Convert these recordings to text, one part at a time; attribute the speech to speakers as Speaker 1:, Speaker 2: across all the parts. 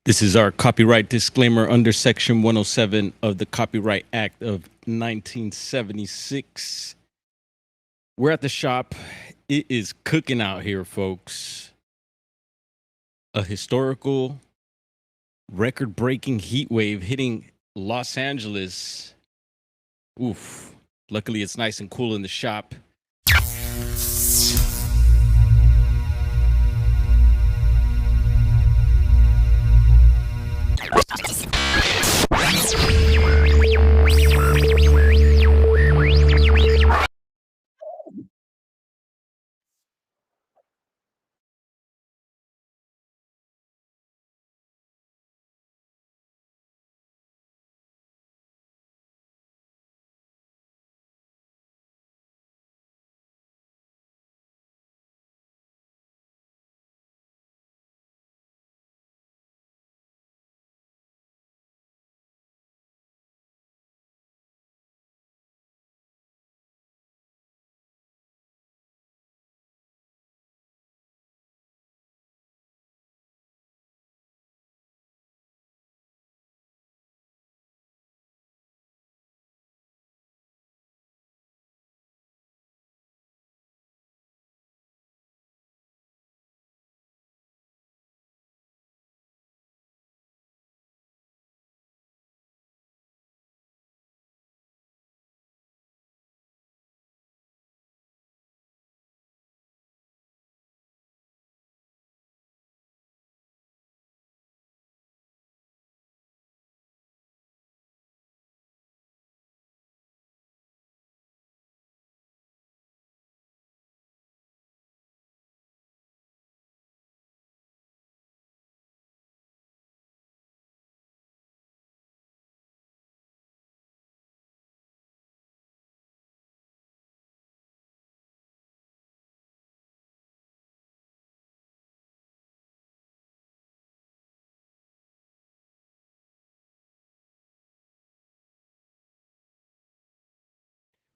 Speaker 1: This is our copyright disclaimer under Section 107 of the Copyright Act of 1976. We're at the shop. It is cooking out here, folks. A historical, record breaking heat wave hitting Los Angeles. Oof. Luckily, it's nice and cool in the shop.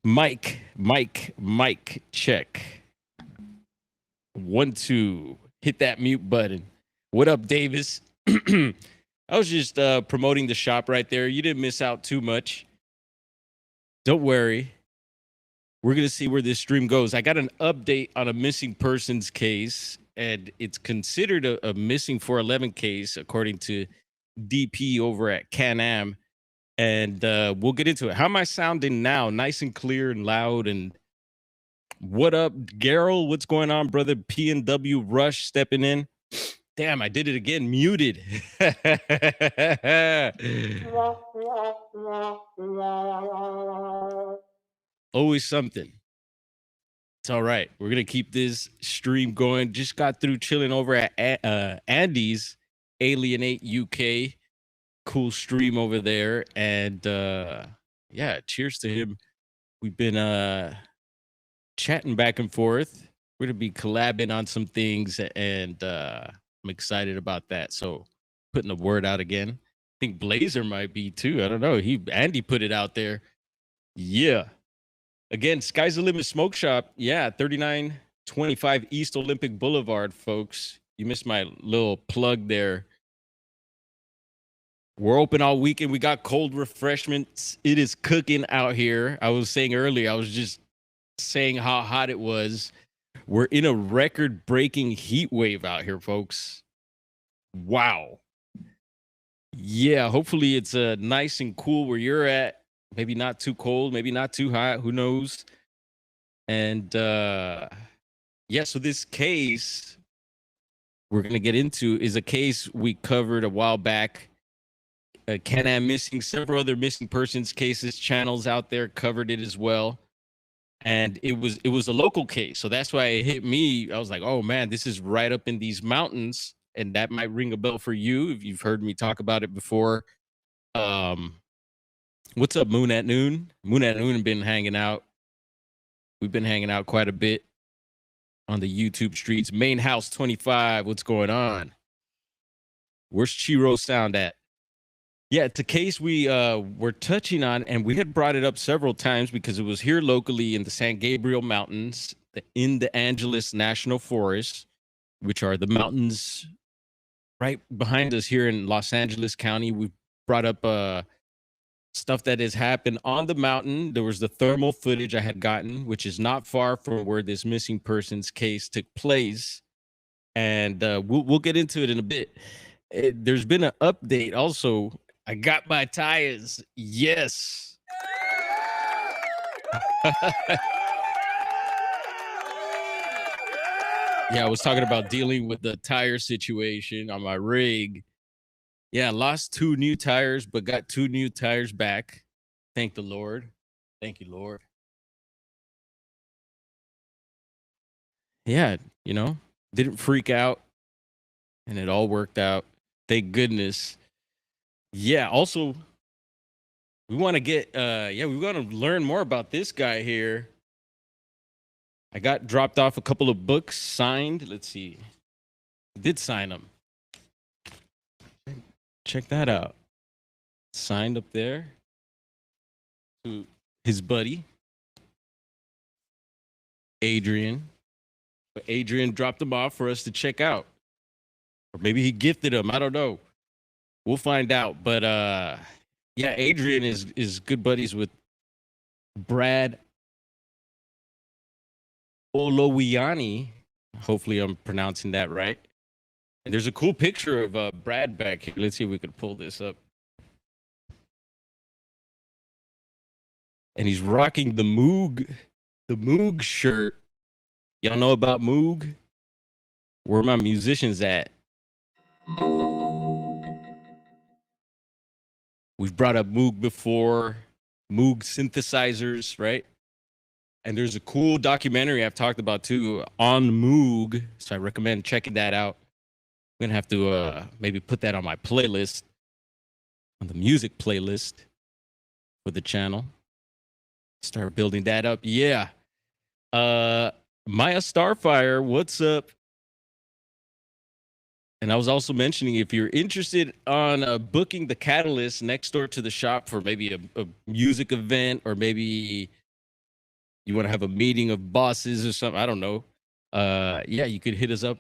Speaker 1: Mike, check. 1, 2. Hit that mute button. What up, Davis? I was just promoting the shop right there. You didn't miss out too much. Don't worry. We're going to see where this stream goes. I got an update on a missing persons case, and it's considered a Missing411 case, according to DP over at Can-Am. And we'll get into it. How am I sounding now? Nice and clear and loud. And what up, Garrel? What's going on, brother? P&W Rush stepping in. Damn, I did it again. Muted. Always something. It's all right. We're going to keep this stream going. Just got through chilling over at Andy's Alienate UK. Cool stream over there. And yeah, cheers to him. We've been chatting back and forth. We're going to be collabing on some things, and I'm excited about that. So putting the word out again. I think Blazer might be too. I don't know. Andy put it out there. Yeah. Again, Sky's the Limit Smoke Shop. Yeah, 3925 East Olympic Boulevard, folks. You missed my little plug there. We're open all weekend. We got cold refreshments. It is cooking out here. I was saying earlier, I was just saying how hot it was. We're in a record-breaking heat wave out here, folks. Wow. Yeah, hopefully it's nice and cool where you're at. Maybe not too cold, maybe not too hot. Who knows? And yeah, so this case we're going to get into is a case we covered a while back. Can-Am missing, several other missing persons cases, channels out there covered it as well. And it was a local case. So that's why it hit me. I was like, oh man, this is right up in these mountains. And that might ring a bell for you if you've heard me talk about it before. What's up, Moon at Noon? Moon at Noon have been hanging out. We've been hanging out quite a bit on the YouTube streets. Main House 25, what's going on? Where's Chiro Sound at? Yeah, it's a case we were touching on, and we had brought it up several times because it was here locally in the San Gabriel Mountains, in the Angeles National Forest, which are the mountains right behind us here in Los Angeles County. We brought up stuff that has happened on the mountain. There was the thermal footage I had gotten, which is not far from where this missing persons case took place, and we'll get into it in a bit. There's been an update also. I got my tires. Yes. Yeah, I was talking about dealing with the tire situation on my rig. Yeah, lost 2 new tires, but got 2 new tires back. Thank the Lord. Thank you, Lord. Yeah, you know, didn't freak out and it all worked out. Thank goodness. Yeah, also we want to get we want to learn more about this guy here. I got dropped off a couple of books signed. Let's see. Did sign them. Check that out. Signed up there to his buddy Adrian. But Adrian dropped them off for us to check out. Or maybe he gifted them. I don't know. We'll find out. But yeah, Adrian is good buddies with Brad Olowiani. Hopefully I'm pronouncing that right. And there's a cool picture of Brad back here. Let's see if we could pull this up. And he's rocking the Moog shirt. Y'all know about Moog? Where my musicians at? We've brought up Moog before, Moog synthesizers, right? And there's a cool documentary I've talked about too on Moog, so I recommend checking that out. I'm gonna have to maybe put that on my playlist, on the music playlist for the channel. Start building that up. Yeah. Maya Starfire, what's up? And I was also mentioning, if you're interested on booking the Catalyst next door to the shop for maybe a music event, or maybe you want to have a meeting of bosses or something, I don't know. Yeah, you could hit us up,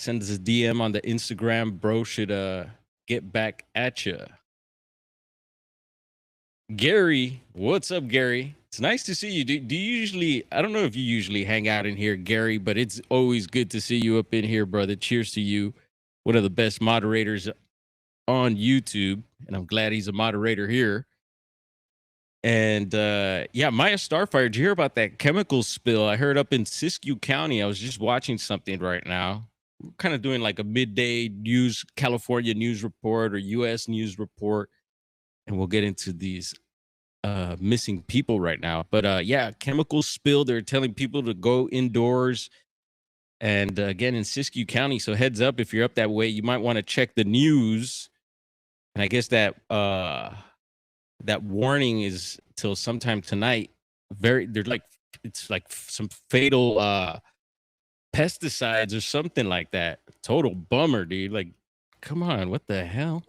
Speaker 1: send us a DM on the Instagram. Bro should get back at you. Gary, what's up, Gary? It's nice to see you. Do you usually, I don't know if you usually hang out in here, Gary, but it's always good to see you up in here, brother. Cheers to you. One of the best moderators on YouTube, and I'm glad he's a moderator here. And yeah, Maya Starfire, did you hear about that chemical spill? I heard up in Siskiyou County. I was just watching something right now. We're kind of doing like a midday news, California news report or US news report. And we'll get into these missing people right now. But yeah, chemical spill. They're telling people to go indoors. And again, in Siskiyou County. So heads up, if you're up that way, you might want to check the news. And I guess that that warning is till sometime tonight. They're like, it's like some fatal pesticides or something like that. Total bummer, dude. Like, come on, what the hell?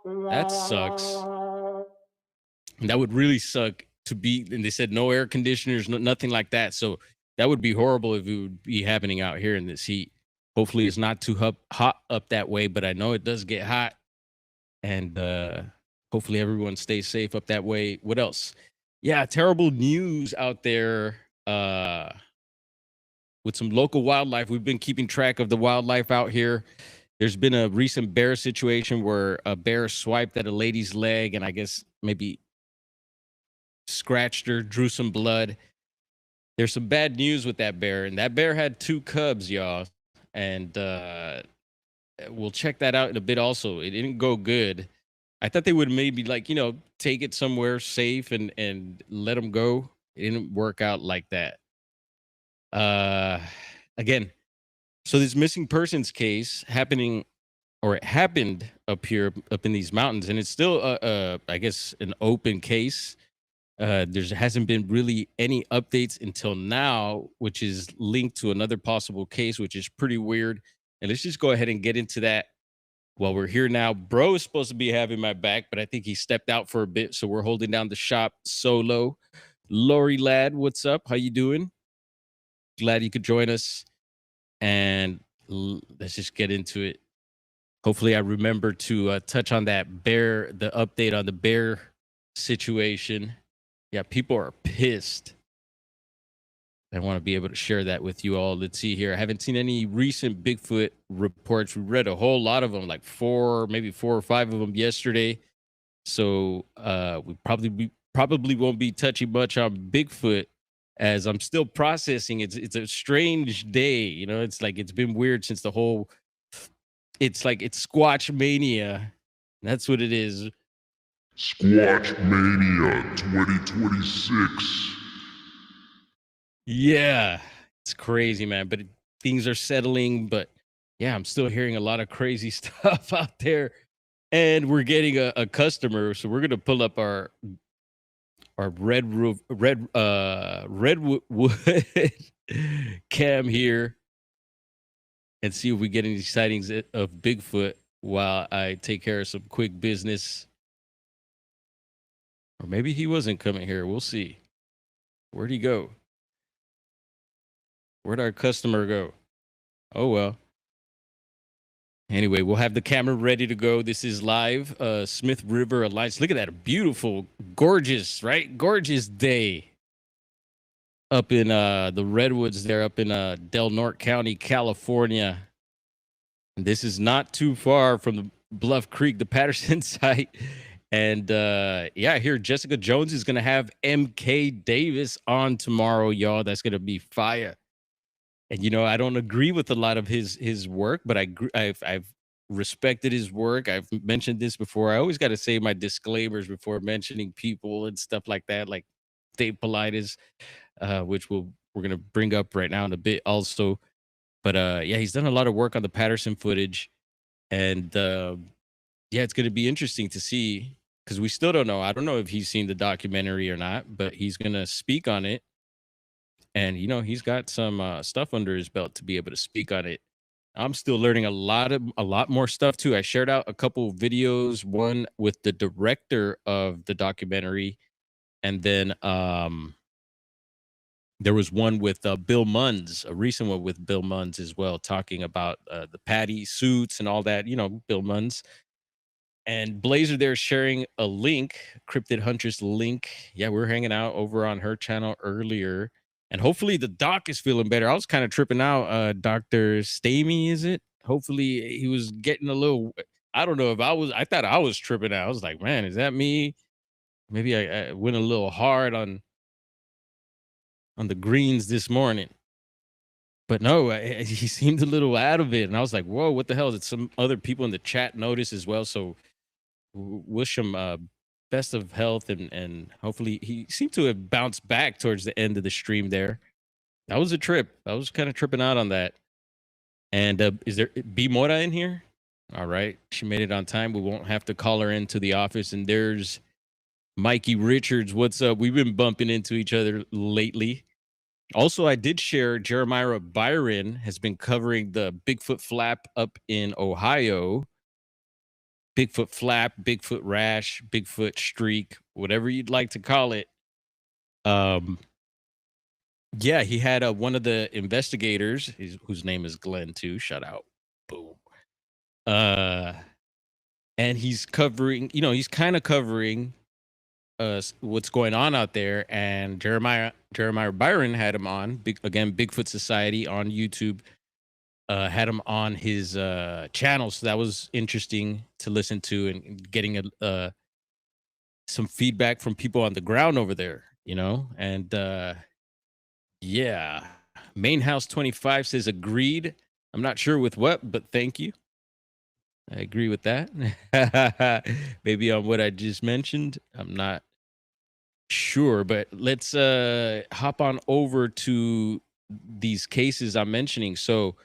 Speaker 1: That sucks. And that would really suck to be. And they said no air conditioners, nothing like that. So that would be horrible if it would be happening out here in this heat. Hopefully it's not too hot up that way, but I know it does get hot. And hopefully everyone stays safe up that way. What else? Yeah, terrible news out there with some local wildlife. We've been keeping track of the wildlife out here. There's been a recent bear situation where a bear swiped at a lady's leg and I guess maybe scratched her, drew some blood. There's some bad news with that bear, and that bear had 2 cubs, y'all. And we'll check that out in a bit also. It didn't go good. I thought they would maybe, like, you know, take it somewhere safe and let them go. It didn't work out like that. Again, so this missing persons case happening, or it happened up here, up in these mountains, and it's still, I guess, an open case. There hasn't been really any updates until now, which is linked to another possible case, which is pretty weird. And let's just go ahead and get into that while we're here now. Bro is supposed to be having my back, but I think he stepped out for a bit, so we're holding down the shop solo. Lori lad, what's up? How you doing? Glad you could join us. And let's just get into it. Hopefully, I remember to touch on the update on the bear situation. Yeah, people are pissed. I want to be able to share that with you all. Let's see here. I haven't seen any recent Bigfoot reports. We read a whole lot of them, like maybe four or five of them yesterday. So we probably won't be touching much on Bigfoot as I'm still processing. It's a strange day, It's like it's been weird since the whole. It's like it's Squatch mania. That's what it is.
Speaker 2: Squatch Mania 2026.
Speaker 1: Yeah, it's crazy, man. But things are settling. But yeah, I'm still hearing a lot of crazy stuff out there, and we're getting a customer. So we're gonna pull up our redwood cam here and see if we get any sightings of Bigfoot while I take care of some quick business. Or maybe he wasn't coming here. We'll see. Where'd he go? Where'd our customer go? Oh, well. Anyway, we'll have the camera ready to go. This is live. Smith River Alliance. Look at that. Beautiful, gorgeous, right? Gorgeous day up in the Redwoods there, up in Del Norte County, California. And this is not too far from the Bluff Creek, the Patterson site. And yeah, I hear Jessica Jones is going to have MK Davis on tomorrow, y'all. That's going to be fire. And I don't agree with a lot of his work, but I've respected his work. I've mentioned this before. I always got to say my disclaimers before mentioning people and stuff like that, like Dave Paulides, which we're gonna bring up right now in a bit also. But yeah, he's done a lot of work on the Patterson footage, and yeah, it's gonna be interesting to see because we still don't know. I don't know if he's seen the documentary or not, but he's gonna speak on it. And he's got some stuff under his belt to be able to speak on it. I'm still learning a lot more stuff too. I shared out a couple videos, one with the director of the documentary, and then there was one with Bill Munns, a recent one with Bill Munns as well, talking about the Patty suits and all that. Bill Munns. And Blazer there sharing a link, Cryptid Huntress link. Yeah, we're hanging out over on her channel earlier. And hopefully the doc is feeling better. I was kind of tripping out. Dr. Stamey, is it? Hopefully he was getting a little. I don't know if I thought I was tripping out. I was like, man, is that me? Maybe I went a little hard on the greens this morning. But no, he seemed a little out of it. And I was like, whoa, what the hell? Did some other people in the chat notice as well? So wish him best of health and hopefully he seemed to have bounced back towards the end of the stream there. That was a trip. I was kind of tripping out on that. And is there B Mora in here? All right. She made it on time. We won't have to call her into the office. And there's Mikey Richards. What's up? We've been bumping into each other lately. Also, I did share Jeremiah Byron has been covering the Bigfoot flap up in Ohio. Bigfoot flap, Bigfoot rash, Bigfoot streak, whatever you'd like to call it. Yeah, he had one of the investigators, whose name is Glenn too. Shout out, boom. And he's covering, he's kind of covering what's going on out there. And Jeremiah Byron had him on again, Bigfoot Society on YouTube. Had him on his channel, so that was interesting to listen to and getting some feedback from people on the ground over there, and yeah, Main House 25 says agreed. I'm not sure with what, but thank you. I agree with that. Maybe on what I just mentioned. I'm not sure, but let's hop on over to these cases I'm mentioning. So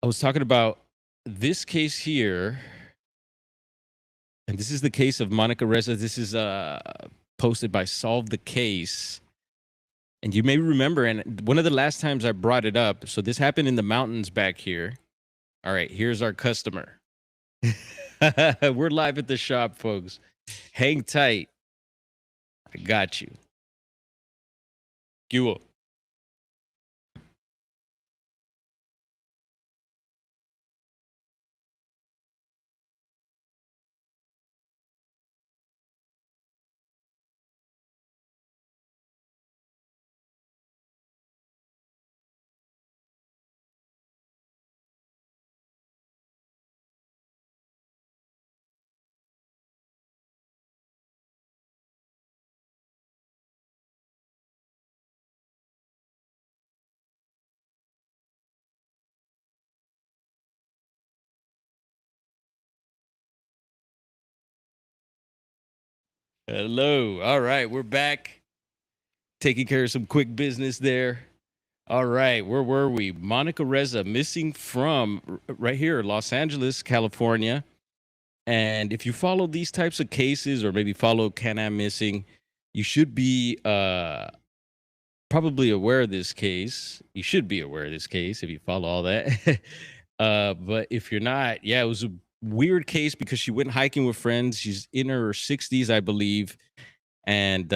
Speaker 1: I was talking about this case here, and this is the case of Monica Reza. This is posted by Solve the Case. And you may remember, and one of the last times I brought it up, so this happened in the mountains back here. All right, here's our customer. We're live at the shop, folks. Hang tight. I got you. You will. Hello. All right, we're back. Taking care of some quick business there. All right, where were we? Monica Reza missing from right here, Los Angeles, California. And if you follow these types of cases, or maybe follow Can-Am Missing, you should be probably aware of this case. You should be aware of this case if you follow all that. But if you're not, yeah, it was a weird case because she went hiking with friends. She's in her 60s, I believe, and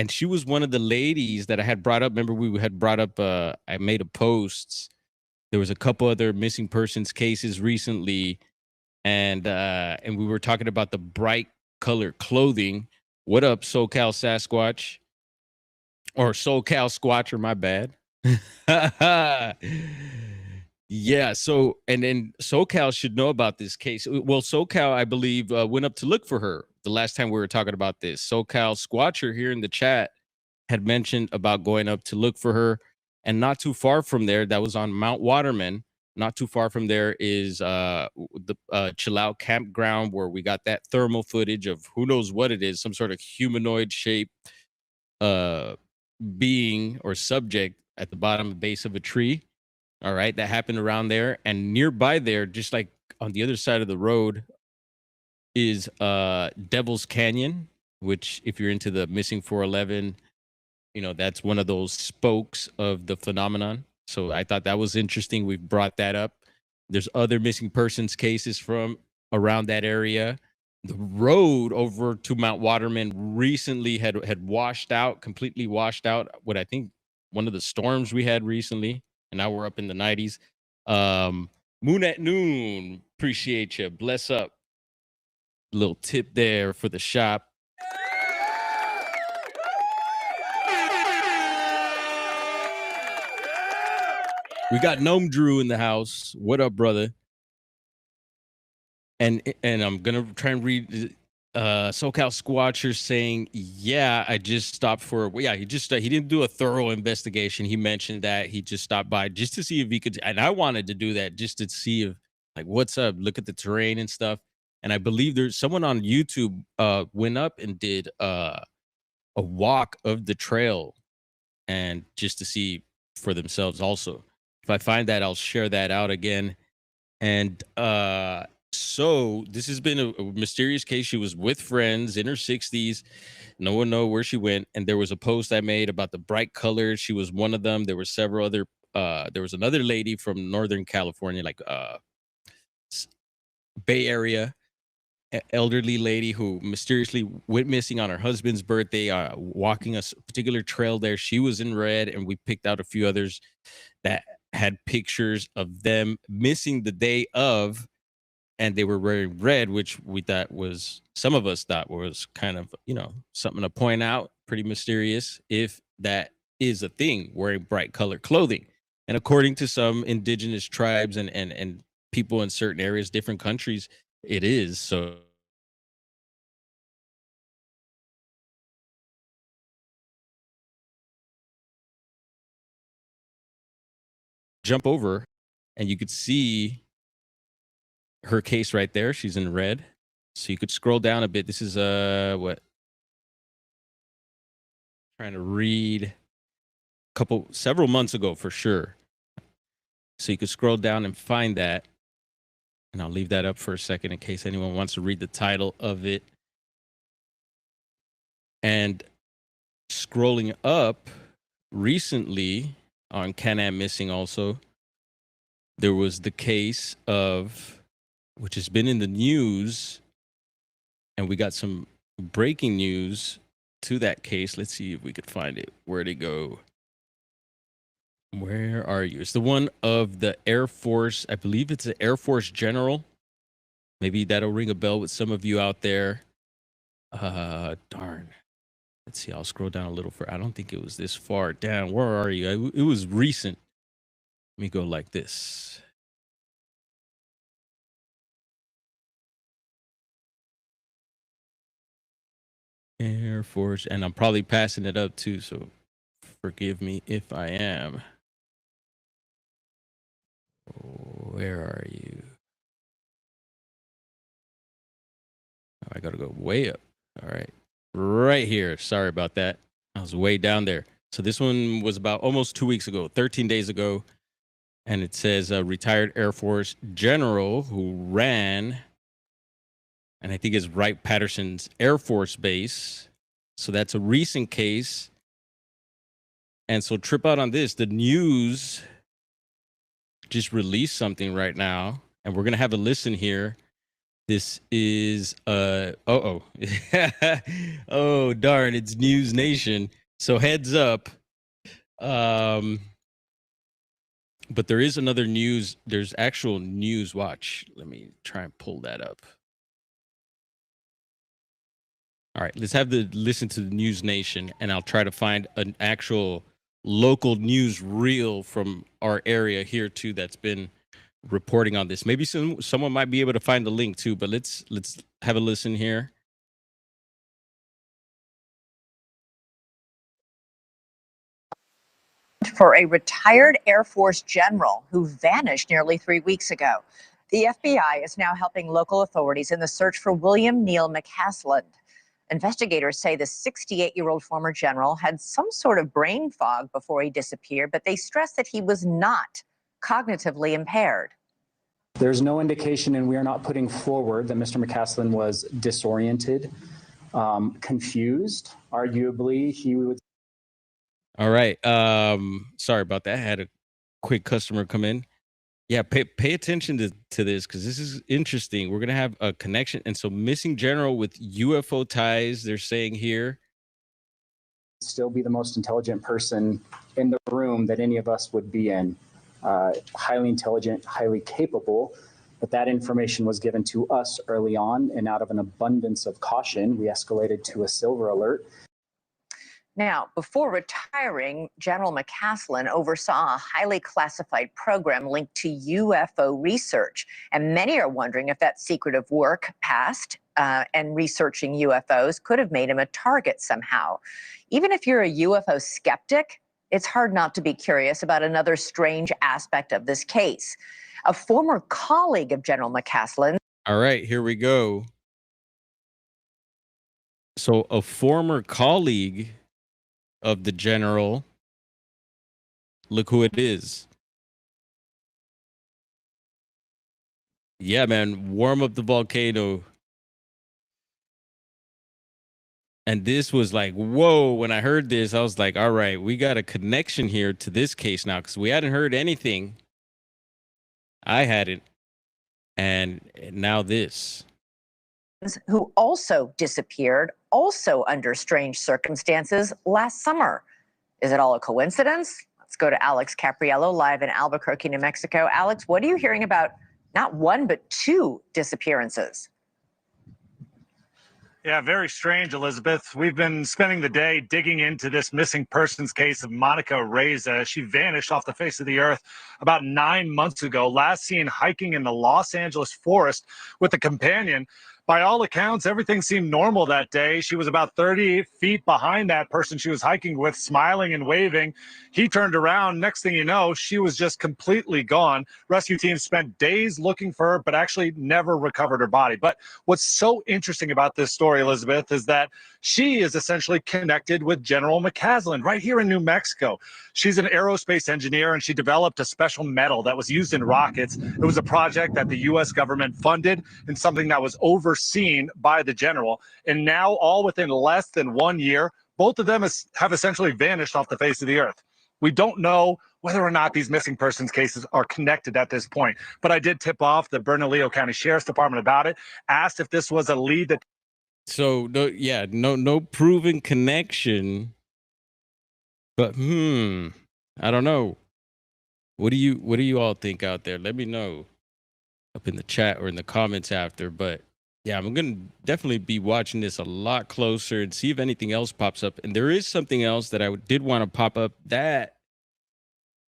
Speaker 1: she was one of the ladies that I had brought up. Remember, we had brought up. I made a post. There was a couple other missing persons cases recently, and we were talking about the bright colored clothing. What up, SoCal Sasquatch? Or SoCal Squatcher, my bad. Yeah, so and then SoCal should know about this case. Well, SoCal, I believe, went up to look for her the last time we were talking about this. SoCal Squatcher here in the chat had mentioned about going up to look for her, and not too far from there, that was on Mount Waterman. Not too far from there is the Chill Out Campground, where we got that thermal footage of who knows what it is, some sort of humanoid shape uh being or subject at the bottom base of a tree. All right, that happened around there, and nearby there, just like on the other side of the road, is Devil's Canyon, which if you're into the Missing411, that's one of those spokes of the phenomenon. So I thought that was interesting. We've brought that up. There's other missing persons cases from around that area. The road over to Mount Waterman recently had washed out, completely washed out. What I think one of the storms we had recently, and now we're up in the 90s. Moon at Noon, appreciate you. Bless up. Little tip there for the shop. We got Gnome Drew in the house. What up, brother? And I'm gonna try and read SoCal Squatcher saying, yeah, I just stopped for he didn't do a thorough investigation. He mentioned that he just stopped by just to see if he could, and I wanted to do that just to see if, like, what's up, look at the terrain and stuff. And I believe there's someone on YouTube went up and did a walk of the trail, and just to see for themselves also. If I find that, I'll share that out again. And so this has been a mysterious case. She was with friends in her 60s. No one know where she went. And there was a post I made about the bright colors. She was one of them. There were several other there was another lady from Northern California, like Bay Area, elderly lady who mysteriously went missing on her husband's birthday, walking a particular trail there. She was in red, and we picked out a few others that had pictures of them missing the day of, and they were wearing red, which some of us thought was kind of, something to point out, pretty mysterious, if that is a thing, wearing bright colored clothing. And according to some indigenous tribes and people in certain areas, different countries, it is. So jump over and you could see her case right there. She's in red. So you could scroll down a bit. This is trying to read several months ago for sure. So you could scroll down and find that. And I'll leave that up for a second in case anyone wants to read the title of it. And scrolling up recently on Can-Am Missing also, there was the case of, which has been in the news, and we got some breaking news to that case. Let's see if we could find it. Where'd it go? Where are you? It's the one of the Air Force. I believe it's an Air Force general. Maybe that'll ring a bell with some of you out there. Darn. Let's see. I'll scroll down a little further. I don't think it was this far down. Where are you? It was recent. Let me go like this. Air Force. And I'm probably passing it up too, so forgive me if I am. Where are you? Oh, I gotta go way up. All right. Right here. Sorry about that. I was way down there. So this one was about almost 2 weeks ago, 13 days ago. And it says a retired Air Force general who ran, and I think it's Wright-Patterson's Air Force Base. So that's a recent case. And so trip out on this. The news just released something right now, and we're going to have a listen here. This is oh darn, it's News Nation. So heads up. But there is another news. There's actual news. Watch. Let me try and pull that up. All right, let's have the listen to the News Nation, and I'll try to find an actual local news reel from our area here too that's been reporting on this. Maybe someone might be able to find the link too, but let's have a listen here.
Speaker 3: For a retired Air Force general who vanished nearly 3 weeks ago. The FBI is now helping local authorities in the search for William Neal McCasland. Investigators say the 68-year-old former general had some sort of brain fog before he disappeared, but they stress that he was not cognitively impaired.
Speaker 4: There's no indication, and we are not putting forward, that Mr. McCasland was disoriented, confused. Arguably, he would.
Speaker 1: All right. Sorry about that. I had a quick customer come in. Yeah, pay attention to this because this is interesting. We're gonna have a connection, and so missing general with UFO ties. They're saying here.
Speaker 4: Still be the most intelligent person in the room that any of us would be in. Highly intelligent, highly capable, but that information was given to us early on, and out of an abundance of caution, we escalated to a silver alert.
Speaker 3: Now, before retiring, General McCasland oversaw a highly classified program linked to UFO research. And many are wondering if that secretive work past and researching UFOs could have made him a target somehow. Even if you're a UFO skeptic, it's hard not to be curious about another strange aspect of this case. A former colleague of General McCasland.
Speaker 1: All right, here we go. So a former colleague of the general, look who it is. Yeah, man, warm up the volcano. And this was like, whoa, when I heard this, I was like, all right, we got a connection here to this case now, because we hadn't heard anything. I hadn't. And now this.
Speaker 3: Who also disappeared, also under strange circumstances last summer. Is it all a coincidence? Let's go to Alex Capriello live in Albuquerque, New Mexico. Alex, what are you hearing about not one, but two disappearances?
Speaker 5: Yeah, very strange, Elizabeth. We've been spending the day digging into this missing persons case of Monica Reza. She vanished off the face of the earth about 9 months ago, last seen hiking in the Los Angeles forest with a companion. By all accounts, everything seemed normal that day. She was about 30 feet behind that person she was hiking with, smiling and waving. He turned around. Next thing you know, she was just completely gone. Rescue teams spent days looking for her, but actually never recovered her body. But what's so interesting about this story, Elizabeth, is that she is essentially connected with General McCasland right here in New Mexico. She's an aerospace engineer, and she developed a special metal that was used in rockets. It was a project that the U.S. government funded and something that was overseen by the general. And now, all within less than 1 year, both of them have essentially vanished off the face of the earth. We don't know whether or not these missing persons cases are connected at this point. But I did tip off the Bernalillo County Sheriff's Department about it, asked if this was a lead that.
Speaker 1: So no proven connection. But I don't know. What do you all think out there? Let me know up in the chat or in the comments after. But yeah, I'm gonna definitely be watching this a lot closer and see if anything else pops up. And there is something else that I did want to pop up. That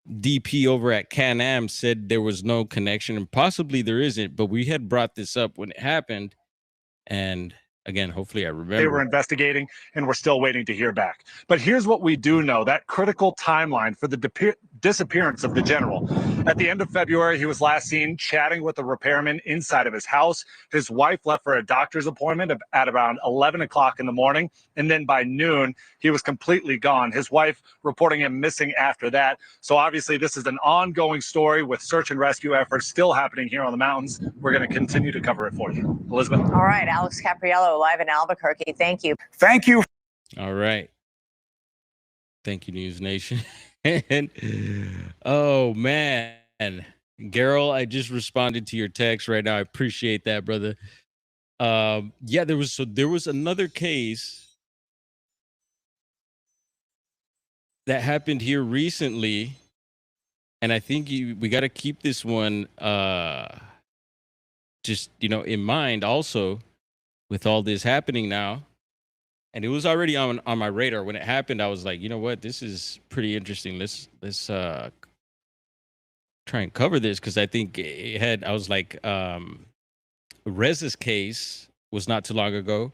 Speaker 1: DP over at Can-Am said there was no connection, and possibly there isn't. But we had brought this up when it happened, and Again, hopefully I
Speaker 5: They were
Speaker 1: remember.
Speaker 5: investigating, and we're still waiting to hear back. But here's what we do know: that critical timeline for the disappearance of the general. At the end of February, he was last seen chatting with a repairman inside of his house. His wife left for a doctor's appointment at around 11 o'clock in the morning, and then by noon, he was completely gone. His wife reporting him missing after that. So obviously, this is an ongoing story with search and rescue efforts still happening here on the mountains. We're going to continue to cover it for you. Elizabeth?
Speaker 3: All right, Alex Capriello, live in Albuquerque. Thank you.
Speaker 5: Thank you.
Speaker 1: All right. Thank you, News Nation. And oh man, Gerald, I just responded to your text right now. I appreciate that, brother. Yeah, there was another case that happened here recently, and I think we got to keep this one just in mind also with all this happening now. And it was already on my radar when it happened. I was like, you know what, this is pretty interesting. Let's try and cover this, because I think I was like, Reza's case was not too long ago,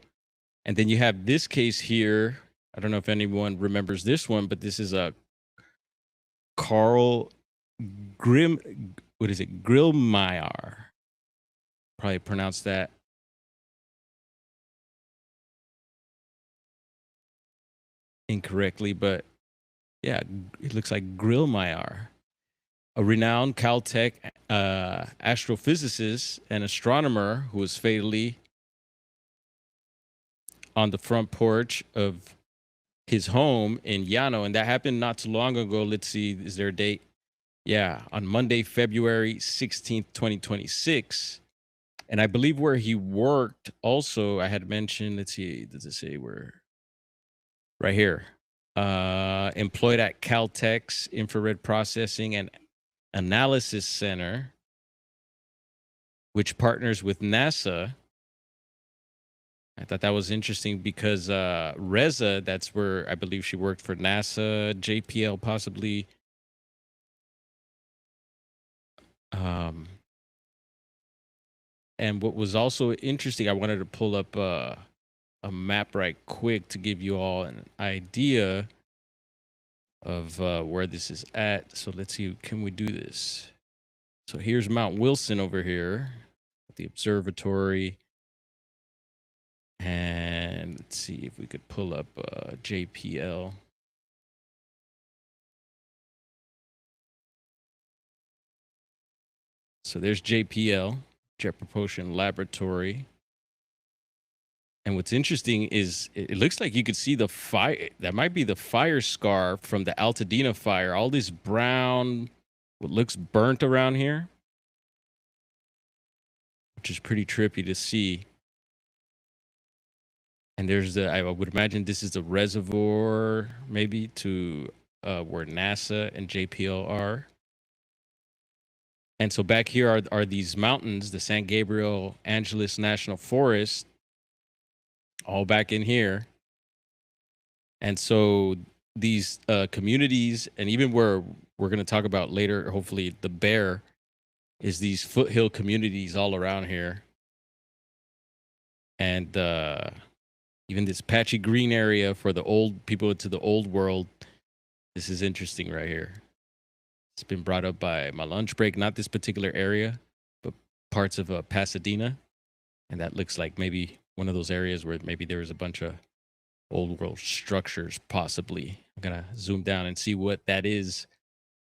Speaker 1: and then you have this case here. I don't know if anyone remembers this one, but this is a Carl Grillmeyer. Probably pronounced that incorrectly, but yeah, it looks like Grillmeyer, a renowned Caltech astrophysicist and astronomer who was fatally on the front porch of his home in Llano, and that happened not too long ago. Let's see, is there a date? Yeah, on Monday, February 16th, 2026. And I believe where he worked also, I had mentioned, let's see, does it say where? Right here. Employed at Caltech's Infrared Processing and Analysis Center, which partners with NASA. I thought that was interesting because Reza, that's where I believe she worked for NASA, JPL possibly. And what was also interesting, I wanted to pull up a map right quick to give you all an idea of where this is at. So let's see, can we do this? So here's Mount Wilson over here, the observatory. And let's see if we could pull up JPL. So there's JPL, Jet Propulsion Laboratory. And what's interesting is it looks like you could see the fire. That might be the fire scar from the Altadena fire. All this brown, what looks burnt around here, which is pretty trippy to see. And there's I would imagine this is the reservoir maybe to where NASA and JPL are. And so back here are these mountains, the San Gabriel Angeles National Forest, all back in here. And so these communities, and even where we're going to talk about later, hopefully the bear, is these foothill communities all around here. And even this patchy green area for the old people to the old world. This is interesting right here. It's been brought up by my lunch break, not this particular area, but parts of Pasadena. And that looks like maybe one of those areas where maybe there was a bunch of old world structures, possibly. I'm going to zoom down and see what that is.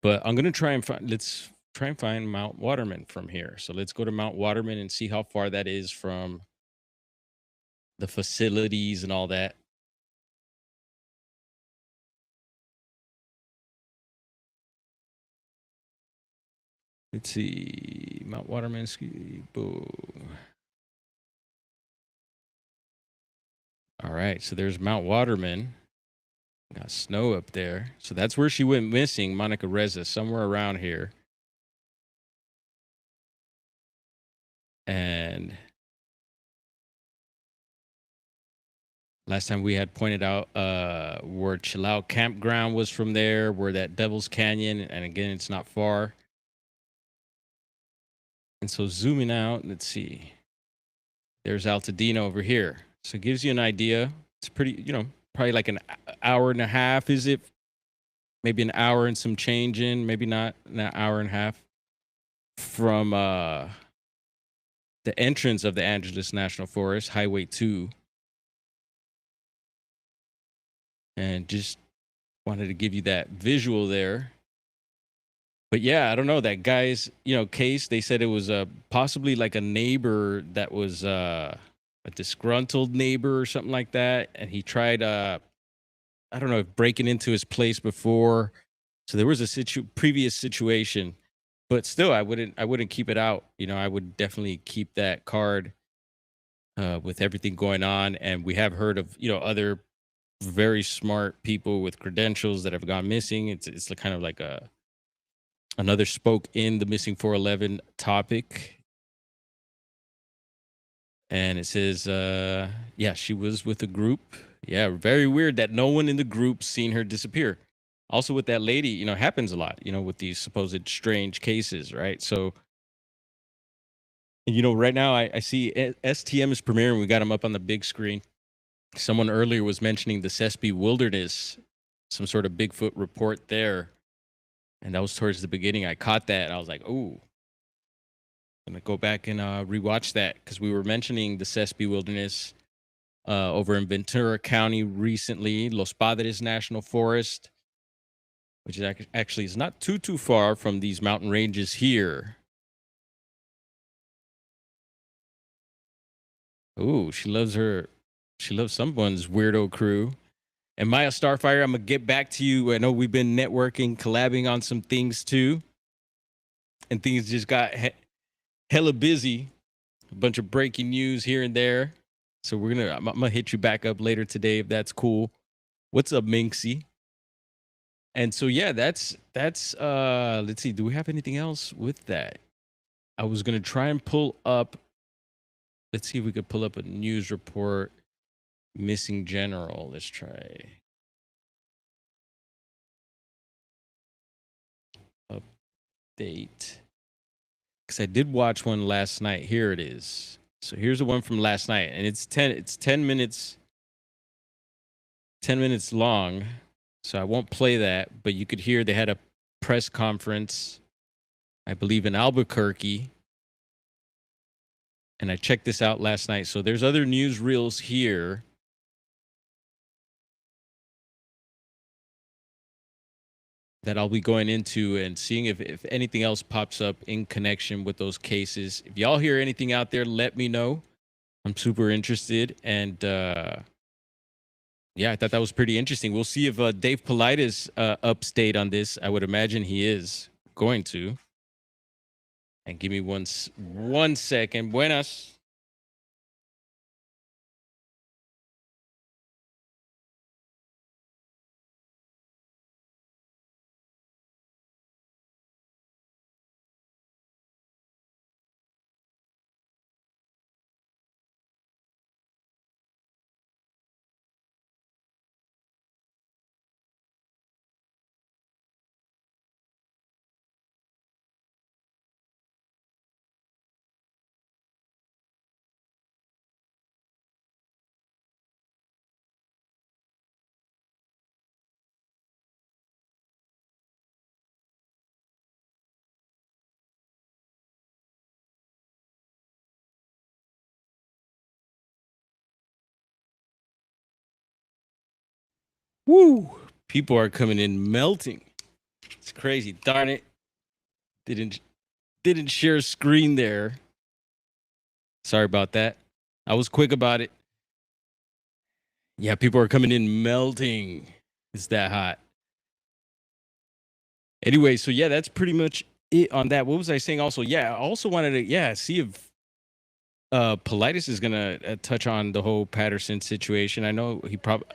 Speaker 1: But I'm going to try and let's try and find Mount Waterman from here. So let's go to Mount Waterman and see how far that is from the facilities and all that. Let's see, Mount Waterman ski. Boom. All right, so there's Mount Waterman. Got snow up there. So that's where she went missing, Monica Reza, somewhere around here. And last time we had pointed out where Chill Out Campground was from there, where that Devil's Canyon, and again, it's not far. And so zooming out, let's see. There's Altadena over here. So it gives you an idea. It's pretty, probably like an hour and a half, is it? Maybe an hour and some change in, maybe not an hour and a half from the entrance of the Angeles National Forest, Highway 2. And just wanted to give you that visual there. But yeah, I don't know, that guy's, case, they said it was possibly like a neighbor that was a disgruntled neighbor or something like that. And he tried, I don't know, breaking into his place before. So there was a previous situation, but still, I wouldn't keep it out. I would definitely keep that card with everything going on. And we have heard of, other very smart people with credentials that have gone missing. It's kind of like another spoke in the Missing411 topic. And it says, yeah, she was with a group. Yeah, very weird that no one in the group seen her disappear. Also with that lady, happens a lot, with these supposed strange cases, right? So, right now I see STM is premiering. We got them up on the big screen. Someone earlier was mentioning the Sespe Wilderness, some sort of Bigfoot report there. And that was towards the beginning. I caught that and I was like, ooh, I'm going to go back and rewatch that because we were mentioning the Sespe Wilderness over in Ventura County recently, Los Padres National Forest, which is actually is not too far from these mountain ranges here. Ooh, she loves someone's weirdo crew. And Maya Starfire, I'm going to get back to you. I know we've been networking, collabing on some things too. And things just got hella busy. A bunch of breaking news here and there. So I'm going to hit you back up later today if that's cool. What's up, Minxie? And so, yeah, that's let's see. Do we have anything else with that? I was going to try and pull up. Let's see if we could pull up a news report. Missing general. Let's try. Update. Because I did watch one last night. Here it is. So here's the one from last night. And it's 10 minutes. 10 minutes long. So I won't play that. But you could hear they had a press conference, I believe, in Albuquerque. And I checked this out last night. So there's other news reels here. That I'll be going into and seeing if anything else pops up in connection with those cases. If y'all hear anything out there, let me know. I'm super interested. And yeah, I thought that was pretty interesting. We'll see if Dave Polite is upstate on this. I would imagine he is going to. And give me one second. Buenas. Woo! People are coming in melting. It's crazy. Darn it. Didn't share screen there. Sorry about that. I was quick about it. Yeah, people are coming in melting. It's that hot. Anyway, so yeah, that's pretty much it on that. What was I saying also? Yeah, I also wanted to see if Politis is going to touch on the whole Patterson situation. I know he probably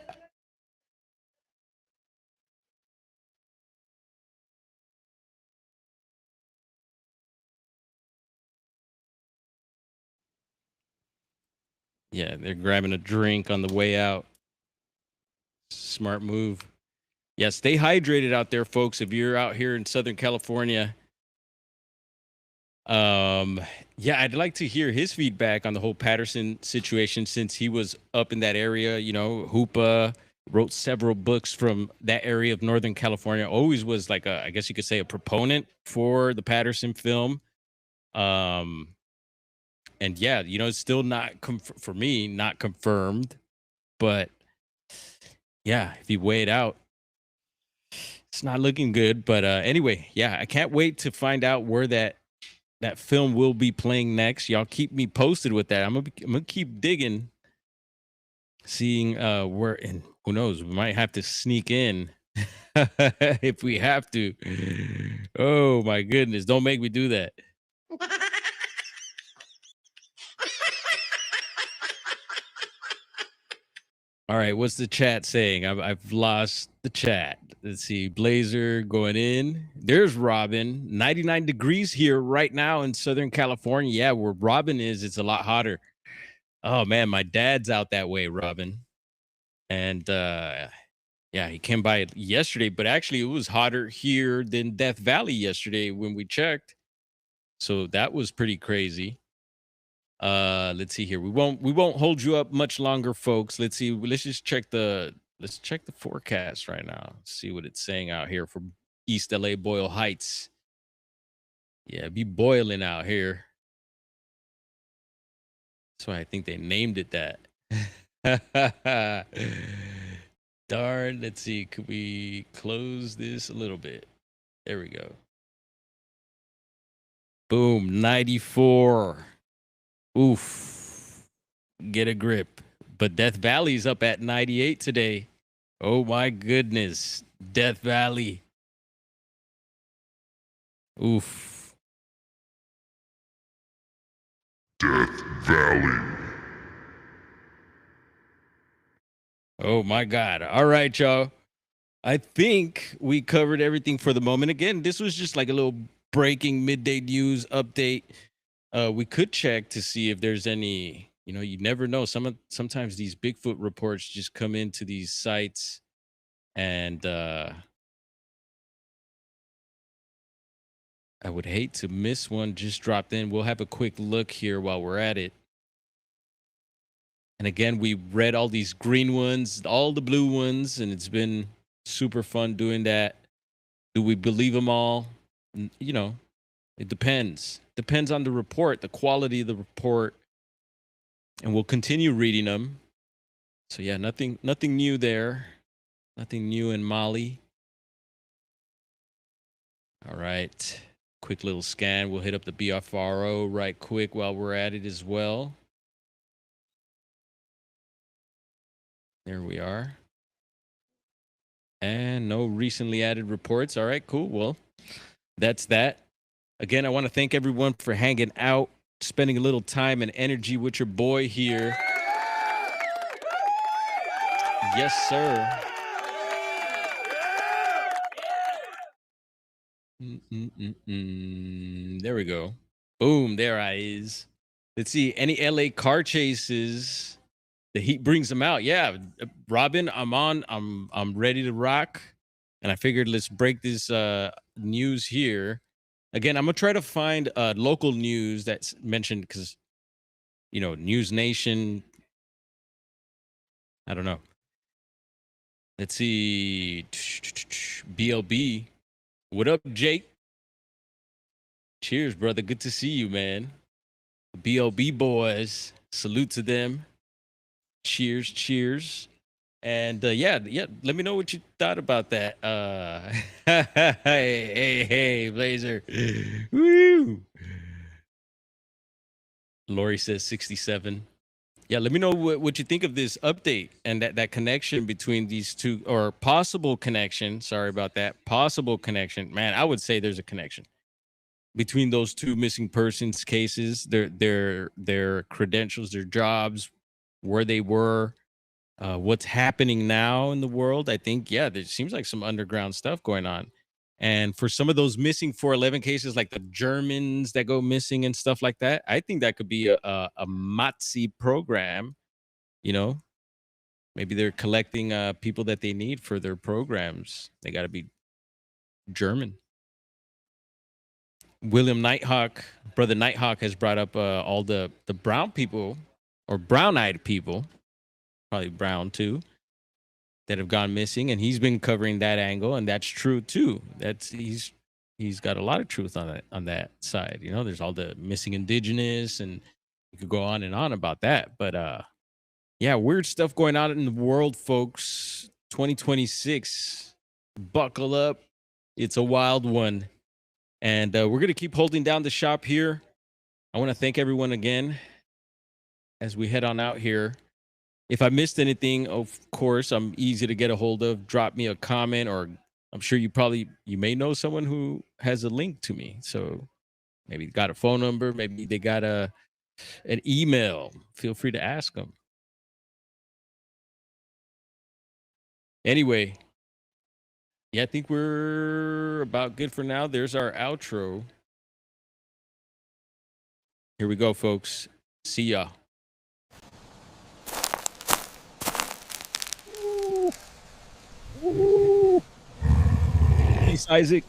Speaker 1: Yeah, they're grabbing a drink on the way out. Smart move. Yeah, stay hydrated out there, folks. If you're out here in Southern California, Yeah, I'd like to hear his feedback on the whole Patterson situation since he was up in that area. You know, Hoopa wrote several books from that area of Northern California. Always was like a, I guess you could say, a proponent for the Patterson film. Um, and yeah, you know, it's still not for me, not confirmed, but yeah, if you weigh it out, it's not looking good. But anyway, yeah, I can't wait to find out where that film will be playing next. Y'all keep me posted with that. I'm gonna keep digging, seeing where, and who knows, we might have to sneak in if we have to. Oh my goodness, don't make me do that. All right, what's the chat saying? I've lost the chat. Let's see. Blazer going in. There's Robin. 99 degrees here right now in Southern California. Yeah, where Robin is, it's a lot hotter. Oh man, my dad's out that way, Robin. And yeah, he came by yesterday, but actually it was hotter here than Death Valley yesterday when we checked. So that was pretty crazy. Let's see here. We won't hold you up much longer, folks. Let's see. Let's check the forecast right now. See what it's saying out here for East LA Boyle Heights. Yeah, it be boiling out here. That's why I think they named it that. Darn, let's see. Could we close this a little bit? There we go. Boom, 94. Oof. Get a grip. But Death Valley's up at 98 today. Oh my goodness. Death Valley. Oof.
Speaker 2: Death Valley.
Speaker 1: Oh my God. All right, y'all. I think we covered everything for the moment. Again, this was just like a little breaking midday news update. We could check to see if there's any, you know, you never know. Sometimes these Bigfoot reports just come into these sites and I would hate to miss one just dropped in. We'll have a quick look here while we're at it. And again, we read all these green ones, all the blue ones, and it's been super fun doing that. Do we believe them all? You know, it depends. Depends on the report, the quality of the report. And we'll continue reading them. So yeah, nothing new there. Nothing new in Mali. All right. Quick little scan. We'll hit up the BFRO right quick while we're at it as well. There we are. And no recently added reports. All right, cool. Well, that's that. Again, I want to thank everyone for hanging out, spending a little time and energy with your boy here. Yes, sir. There we go. Boom, there I is. Let's see, any LA car chases. The heat brings them out. Yeah, Robin, I'm ready to rock. And I figured let's break this news here. Again, I'm gonna try to find local news that's mentioned because you know, News Nation. I don't know. Let's see. BLB. What up, Jake? Cheers, brother. Good to see you, man. BLB boys. Salute to them. Cheers, cheers. And yeah, let me know what you thought about that. Hey, Blazer. Woo! Lori says 67. Yeah, let me know what you think of this update and that connection between these two, or possible connection. Sorry about that. Possible connection. Man, I would say there's a connection between those two missing persons cases, their credentials, their jobs, where they were, what's happening now in the world. I think, yeah, there seems like some underground stuff going on. And for some of those Missing411 cases, like the Germans that go missing and stuff like that, I think that could be a MOTSI program. You know, maybe they're collecting people that they need for their programs. They got to be German. William Nighthawk, brother Nighthawk, has brought up all the brown people or brown-eyed people, probably brown too, that have gone missing, and he's been covering that angle, and that's true too. That's he's got a lot of truth on that side. You know, there's all the missing indigenous, and you could go on and on about that. But yeah, weird stuff going on in the world, folks. 2026, buckle up. It's a wild one. And we're going to keep holding down the shop here. I want to thank everyone again as we head on out here. If I missed anything, of course, I'm easy to get a hold of. Drop me a comment, or I'm sure you may know someone who has a link to me. So maybe they got a phone number, maybe they got an email. Feel free to ask them. Anyway, yeah, I think we're about good for now. There's our outro. Here we go, folks. See ya. Peace, Isaac.